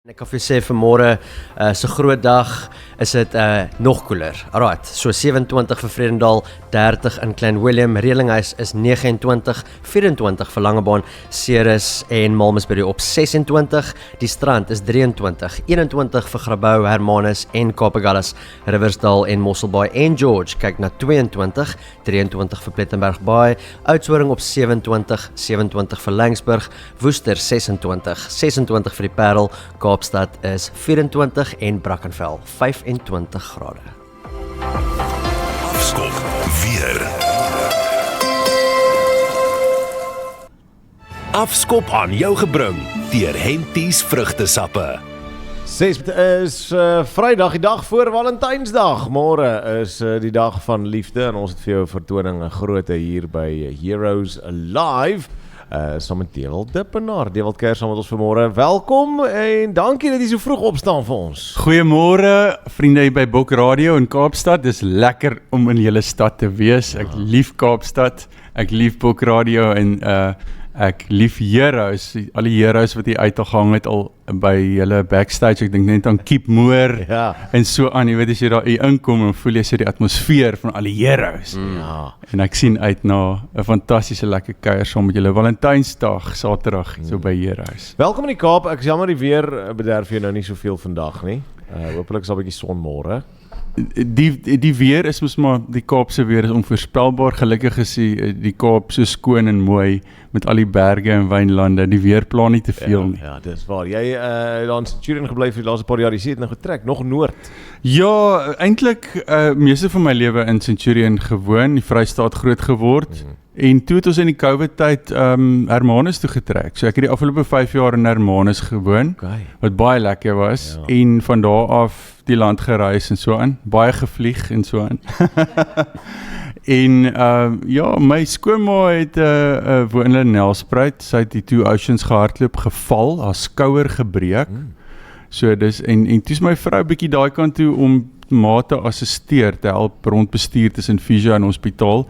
Ek kan vir sê vanmôre so groot dag is dit nog koeler. Alright, so 27 vir Vredendal, 30 in Klein Willem, Reelinghuis is 29, 24 vir Langebaan, Ceres en Malmesbury op 26, die Strand is 23, 21 vir Grabouw, Hermanus en Kaapagullis, Riversdal en Mosselbaai en George kyk na 22, 23 vir Plettenberg Bay, Oudtshoorn op 27, 27 vir Langsburg, Woester 26, 26 vir die Parel, Kaapstad is 24 en Brackenfell 25 grade. Afskop weer. Afskop aan jou gebring deur Henties vrugtesappe. 6 is Vrydag, die dag voor Valentynsdag. Môre is die dag van liefde en ons het vir jou vertoning 'n groote hier by Heroes Alive. Saam met Dewald Dippenaar. Dewald kuier saam met ons vanmôre. Welkom en dankie dat jy so vroeg opstaan vir ons. Goeiemôre vriende hier by Bok Radio in Kaapstad. Dis lekker om in julle stad te wees. Ek lief Kaapstad. Ek lief Bok Radio en ek lief Heroes. Al die Heroes wat hier uitgehang het al by julle backstage. Ek dink net aan Keep Moore en so aan. Jy weet as jy daar inkom en voel jy so die atmosfeer van al die Heroes. Ja. En ek sien uit na 'n fantastiese lekker kuier saam met julle Valentynsdag Saterdag so by Heroes. Welkom in die Kaap. Ek is jammer die weer bederf jy nou nie soveel vandag nie. Hoopelik is daar 'n bietjie son môre. Die weer is mos maar, die Kaapse weer is onvoorspelbaar. Gelukkig is die Kaap so skoon en mooi met al die berge en wynlande. Die weer pla nie te veel nie. Ja, dis waar. Jy daar in Centurion gebly vir die laaste paar jaar. Jy sê het nou getrek, nog noord. Ja, eintlik meeste van my lewe in Centurion gewoon, die Vrystaat groot geword. En toe het ons in die COVID-tyd Hermanus toe getrek. So ek het die afgelope 5 jaar in Hermanus gewoon, wat baie lekker was. Ja. En van daar af die land gereis en so aan. Baie gevlieg en so aan. En ja, my skoonma het woon in Nelspruit. Sy het die Two Oceans gehardloop, geval, haar skouer gebreek. So dis en toe is my vrou bietjie daai kant toe om ma te assisteer, te help rondbestuur tussen Fisio en hospitaal.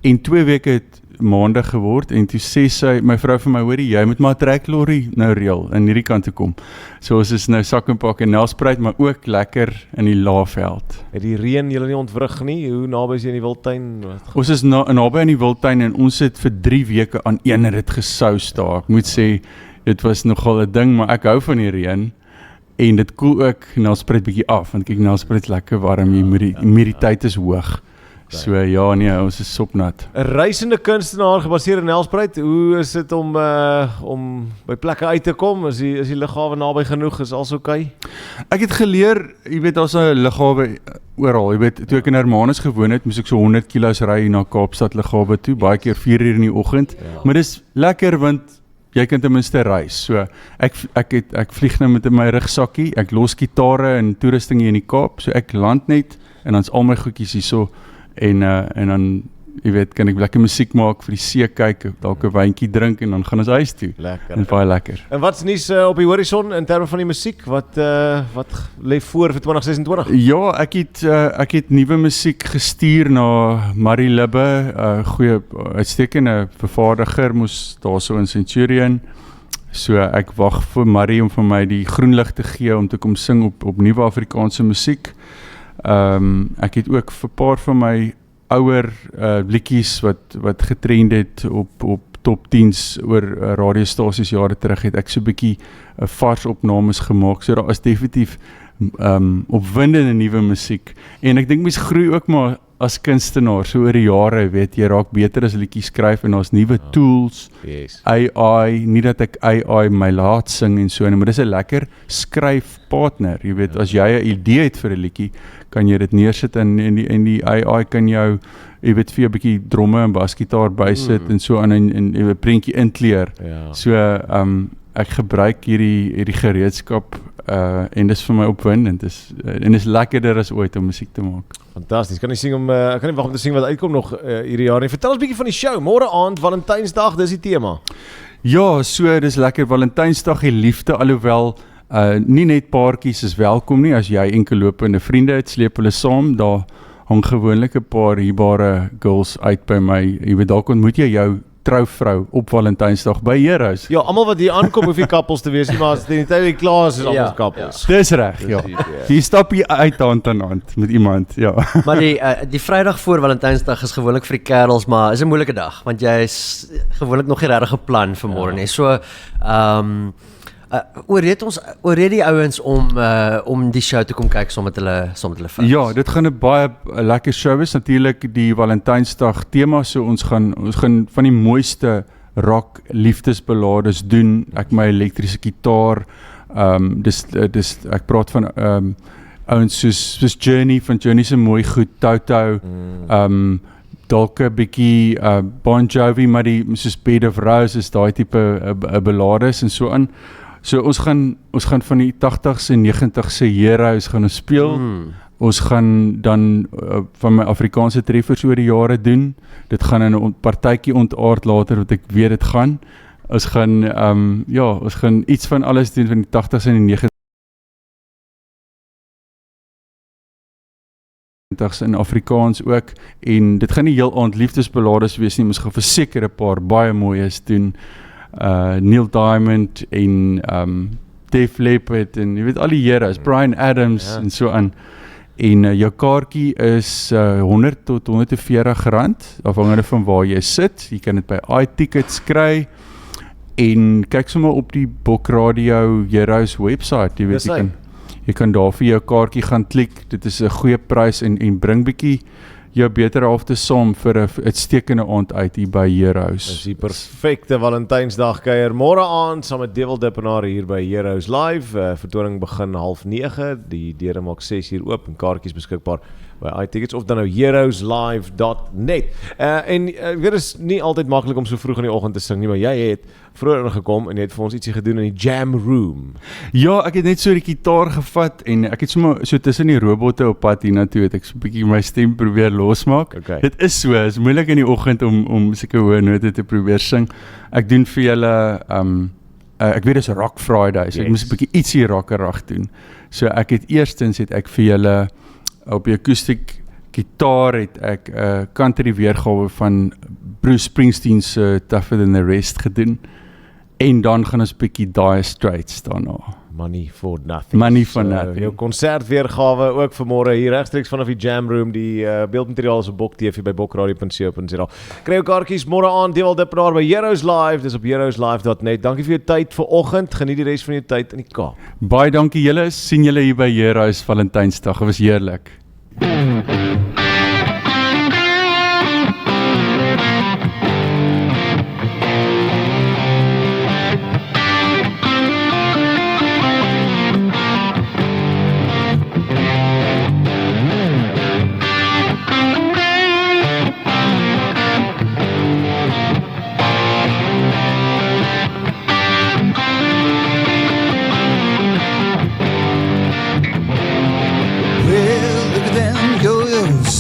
En 2 weke het maande geword en toe sê sy, my vrou vir my, hoorie, jy moet maar treklorry nou reël in hierdie kant toe kom. So ons is nou sak en pak in Nelspruit, maar ook lekker in die Laagveld. Het die reën julle nie ontwrig nie? Hoe naby is jy in die Wildtuin? Ons is naby in die Wildtuin en ons het vir 3 weke aan een rit gesous daar. Ek moet sê, dit was nogal 'n ding, maar ek hou van die reën. En dit koel ook Nelspruit bietjie af, want kyk, Nelspruit lekker warm, die humiditeit is hoog. So ja, nee, ons is sopnat. 'n Reisende kunstenaar gebaseer in Nelspruit. Hoe is dit om by plekke uit te kom? Is die lughawe naby genoeg? Is alles oukei? Ek het geleer, jy weet, daar's 'n lughawe oral. Jy weet, toe ek in Hermanus gewoon het, moes ek so 100 kilos ry na Kaapstad lughawe toe, baie keer 4 uur in die oggend. Ja. Maar dis lekker want jy kan ten minste reis. So ek vlieg nou met my rugsakkie, ek los gitare en toerusting hier in die Kaap, so ek land net en dan's al my goedjies hierso en dan jy weet, kan ek lekker musiek maak, vir die see kyk, dalk 'n wyntjie drink en dan gaan ons huis toe. Lekker. En baie lekker. En wat's nuus op die horison in terme van die musiek? Wat lê voor vir 2026? Ja, ek het nuwe musiek gestuur na Marie Libbe, goeie uitstekende vervaardiger, moes daarso in Centurion. So ek wag vir Marie om vir my die groen lig te gee om te kom sing op nuwe Afrikaanse musiek. Ek het ook vir 'n paar van my ouer liedjies wat getrend het op top 10s oor radiostasies jare terug, het ek so 'n bietjie vars opnames gemaak. So daar is definitief opwindende nuwe musiek. En ek dink mens groei ook maar as kunstenaar, so oor die jare, weet jy, raak beter as liedjies skryf en daar's nuwe tools, AI, nie dat ek AI my laat sing en so, maar dis 'n lekker skryfpartner, jy weet, as jy 'n idee het vir 'n liedjie, kan jy dit neersit en die AI kan jou, jy weet, vir 'n bietjie dromme en basgitaar bysit en so aan en 'n prentjie inkleer. Ja. So ek gebruik hierdie gereedskap en dis vir my opwindend. En is lekkerder as ooit om musiek te maak. Fantasties. Kan ek kan nie wag om te sien wat uitkom nog hierdie jaar nie. Vertel ons 'n bietjie van die show. Môre aand, Valentynsdag, dis die tema. Ja, so dis lekker Valentynsdag, die liefde, alhoewel nie net paartjies is welkom nie. As jy enkel lopende vriende het, sleep hulle saam. Daar hang gewoonlik 'n paar hierbare girls uit by my. Jy weet, dalk ontmoet jy jou trouvrou op Valentynsdag by Heroes. Ja, almal wat hier aankom hoef nie kappels te wees nie, maar as dit in die tyd die klaar is almal Ja, kappels. Dis reg, ja. Jy stap hier uit hand aan hand met iemand, ja. Maar die Vrydag voor Valentynsdag is gewoonlik vir die kerels, maar is 'n moeilike dag want jy is gewoonlik nog nie regtig 'n plan vir môre nie. So oorreed die ouens om die show te kom kyk saam met hulle friends. Ja, dit gaan 'n baie lekker show wees. Natuurlik die Valentynsdag tema, so ons gaan van die mooiste rock liefdesballades doen. Ek my elektriese gitaar, dis ek praat van ouens soos Journey, van Journey se mooi goed, Toto, dalk 'n bietjie Bon Jovi, maar die soos Bed of Roses, daai tipe ballades en so aan. So ons gaan van die 80s en 90s Heroes gaan ons speel. Ons gaan dan van my Afrikaanse treffers oor die jare doen. Dit gaan in 'n partytjie ontaard later wat ek weet dit gaan. Ons gaan iets van alles doen van die 80s en die 90s in Afrikaans ook, en dit gaan nie heel aand liefdesballades wees nie, ons gaan verseker 'n paar baie mooies doen. Neil Diamond en Def Leppard en jy weet al die Heroes, Bryan Adams en so aan. En jou kaartjie is 100 tot 140 rand, afhangende van waar jy sit. Jy kan dit by iTickets kry. En kyk sommer op die Bokradio Heroes website, jy weet jy kan daar vir jou kaartjie gaan klik. Dit is 'n goeie prys en bring bietjie jou beter halfte saam vir 'n uitstekende aand uit hier by Heroes. Dis die perfekte Valentynsdag kuier môre aand saam met Devil Dippenaar hier by Heroes Live. Vertoning begin 8:30. Die deure maak 6 uur oop en kaartjies beskikbaar by iTickets of dan nou heroeslive.net. En ek weet is nie altyd maklik om so vroeg in die oggend te sing nie, maar jy het vroeër ingekom en jy het vir ons ietsie gedoen in die jam room. Ja, ek het net so die gitaar gevat en ek het sommer so tussen die robotte op pad hiernatoe het ek so 'n bietjie my stem probeer losmaak. Okay. Dit is moeilik in die oggend om sulke hoë note te probeer sing. Ek doen vir julle ek weet dis Rock Friday, so ek moes 'n bietjie ietsie rockerig doen. So ek het eerstens vir julle op die akoestiek gitaar het ek 'n country weergawe van Bruce Springsteen se Tougher Than the Rest gedoen. En dan gaan ons 'n bietjie Dire Straits daarna. Money for Nothing. Money for Nothing. Jou konsertweergawe ook vanmôre hier regstreeks vanaf die Jam Room. Die beeldmateriaal is op Bok TV by bokradio.co.za. Kry jou kaartjies môre aand, Devil Dippenaar by Heroes Live. Dis op heroeslive.net. Dankie vir jou tyd vanoggend. Geniet die res van jou tyd in die Kaap. Baie dankie julle. Sien julle hier by Heroes Valentynsdag. Dit was heerlik.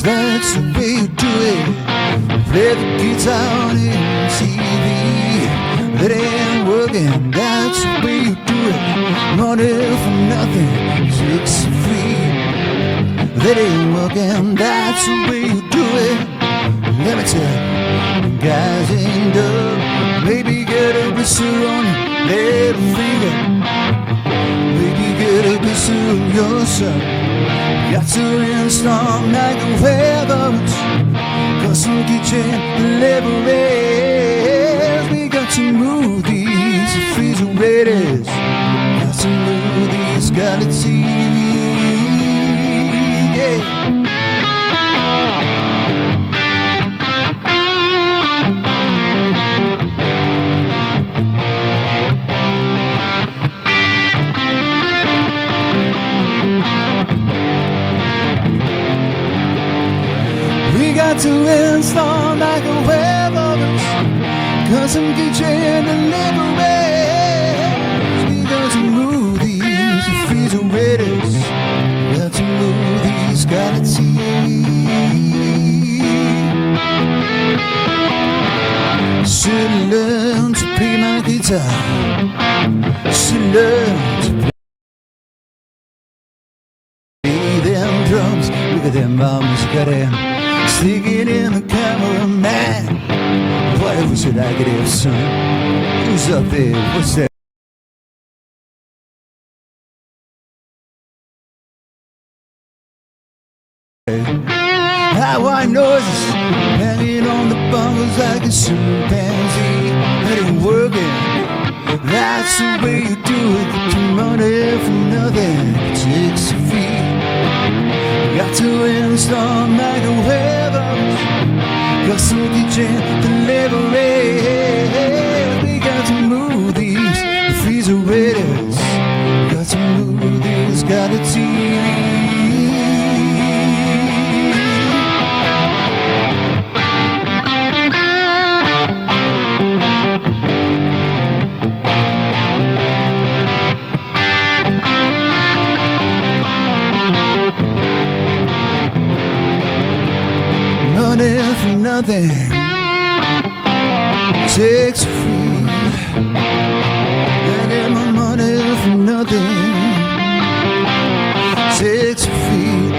That's the way you do it. Play the guitar on TV. That ain't working. That's the way you do it. Money for nothing, tricks are free. That ain't working. That's the way you do it. Let me tell you, guys ain't done. Maybe get a blister on your little finger. Maybe get a blister on your son. Got to install like a weapons, custom kitchen deliveries. We got to move these refrigerators. Got to move these galaxies. Yeah. To install microwave ovens, custom kitchen deliveries. We got to move these refrigerators. We got to move these galaxies. Should learn to play my guitar. Should learn to play them drums. Look at them mamas got them. Sticking in the cameraman. Why we should like it is, son. Who's up there? What's that? How I noises hanging on the bungles like a chimpanzee. It ain't working. That's the way you do it. Get your money for nothing. It takes a fee. Got to install microwaves. Got some kitchen delivery. We got to move these refrigerators. Got to move these. Got a TV. Money for nothing takes free. I get my money for nothing takes free.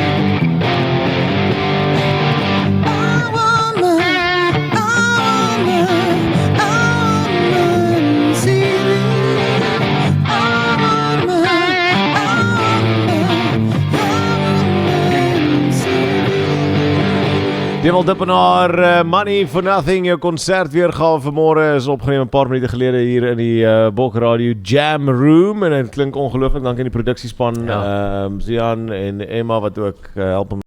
I want my TV. I want my Demal Dippenaar, Money for Nothing, jou konsert weergawe vanmôre is opgeneem 'n paar minute gelede hier in die Bok Radio Jam Room en dit klink ongelooflik. Dankie aan die produksiespan, Zian en Emma wat ook help om